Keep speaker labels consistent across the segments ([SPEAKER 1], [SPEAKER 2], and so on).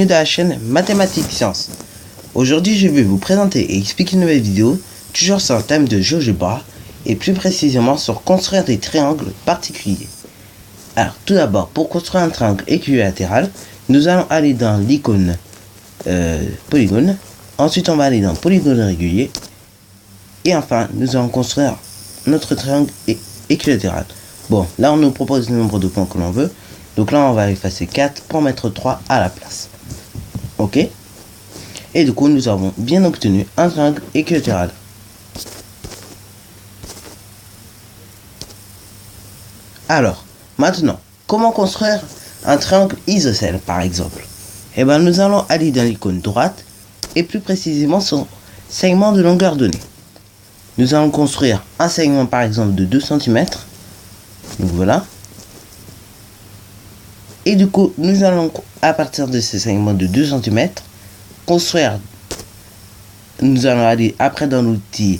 [SPEAKER 1] bienvenue dans la chaîne Mathématiques Sciences. Aujourd'hui je vais vous présenter et expliquer une nouvelle vidéo, toujours sur le thème de GeoGebra, et plus précisément sur construire des triangles particuliers. Alors tout d'abord, pour construire un triangle équilatéral, nous allons aller dans l'icône polygone, ensuite on va aller dans polygone régulier, et enfin nous allons construire notre triangle équilatéral. Bon, là on nous propose le nombre de points que l'on veut. Donc là on va effacer 4 pour mettre 3 à la place. Ok. Et du coup nous avons bien obtenu un triangle équilatéral. Alors, maintenant, comment construire un triangle isocèle par exemple? Eh bien nous allons aller dans l'icône droite et plus précisément sur segment de longueur donnée. Nous allons construire un segment par exemple de 2 cm. Donc voilà. Et du coup, nous allons, à partir de ce segment de 2 cm, construire. Nous allons aller après dans l'outil,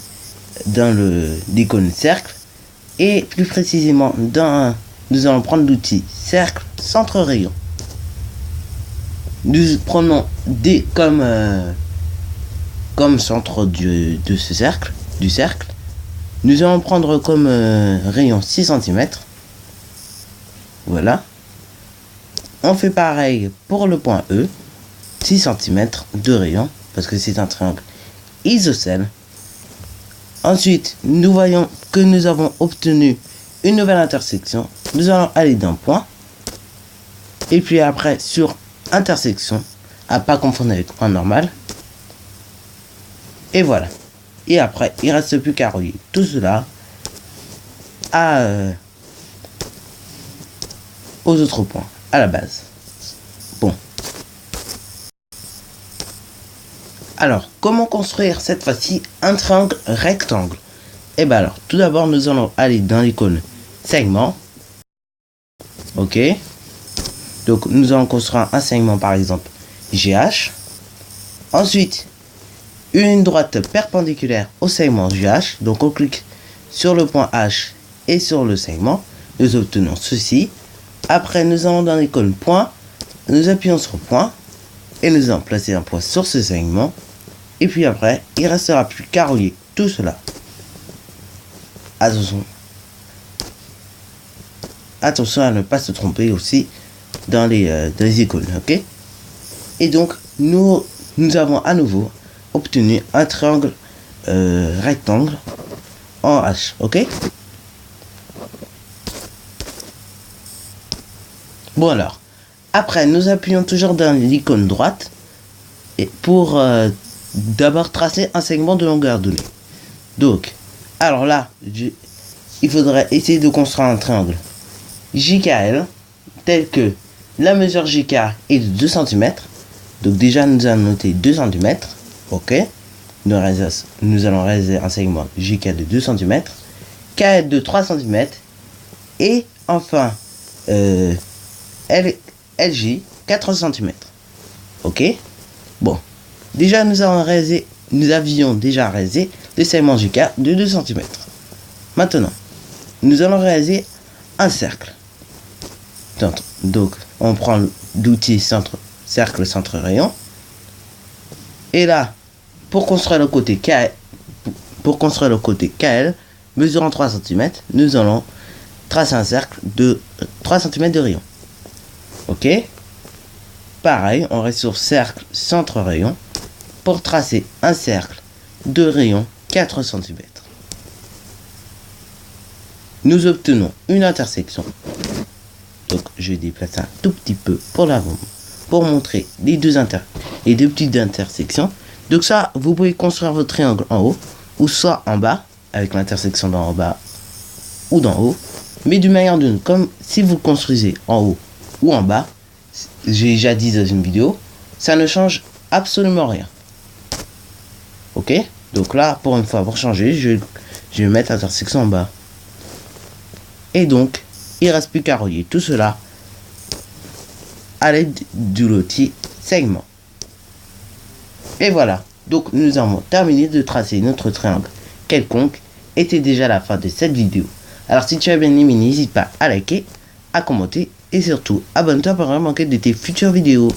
[SPEAKER 1] dans l'icône cercle. Et plus précisément, nous allons prendre l'outil cercle centre rayon. Nous prenons D comme centre de ce cercle, du cercle. Nous allons prendre comme rayon 6 cm. Voilà. On fait pareil pour le point E, 6 cm de rayon, parce que c'est un triangle isocèle. Ensuite, nous voyons que nous avons obtenu une nouvelle intersection. Nous allons aller dans point, et puis après sur intersection, à pas confondre avec point normal. Et voilà. Et après, il ne reste plus qu'à relier tout cela aux autres points, à la base. Bon. Alors, comment construire cette fois-ci un triangle rectangle? Eh bien alors, tout d'abord, nous allons aller dans l'icône segment. Ok. Donc, nous allons construire un segment, par exemple, GH. Ensuite, une droite perpendiculaire au segment GH. Donc, on clique sur le point H et sur le segment. Nous obtenons ceci. Après, nous allons dans l'icône point, nous appuyons sur point, et nous allons placer un point sur ce segment, et puis après, il ne restera plus qu'à relier tout cela. Attention à ne pas se tromper aussi dans les icônes, ok? Et donc, nous avons à nouveau obtenu un triangle rectangle en H, ok? Bon alors, après nous appuyons toujours dans l'icône droite et pour d'abord tracer un segment de longueur donnée. Donc, alors là, il faudrait essayer de construire un triangle JKL tel que la mesure JK est de 2 cm. Donc déjà nous allons noter 2 cm. Ok. Nous allons réaliser un segment JK de 2 cm. KL de 3 cm. Et enfin, LJ 4 cm. Ok. Bon. Déjà nous avions déjà réalisé le segment JK de 2 cm. Maintenant, nous allons réaliser un cercle. Donc, on prend l'outil cercle centre rayon. Et là, pour construire le côté KL, mesurant 3 cm, nous allons tracer un cercle de 3 cm de rayon. Ok. Pareil, on reste sur cercle centre rayon pour tracer un cercle de rayon 4 cm. Nous obtenons une intersection. Donc je déplace un tout petit peu pour montrer les deux petites intersections. Donc ça, vous pouvez construire votre triangle en haut ou soit en bas avec l'intersection d'en bas ou d'en haut. Mais d'une manière d'une, comme si vous le construisez en haut ou en bas, j'ai déjà dit dans une vidéo, ça ne change absolument rien. Ok. Donc là, pour une fois, pour changer, je vais mettre l'intersection en bas. Et donc, il ne reste plus qu'à relier tout cela à l'aide de l'outil segment. Et voilà. Donc, nous avons terminé de tracer notre triangle quelconque. Était déjà la fin de cette vidéo. Alors, si tu as bien aimé, n'hésite pas à liker, à commenter et surtout, abonne-toi pour ne rien manquer de tes futures vidéos.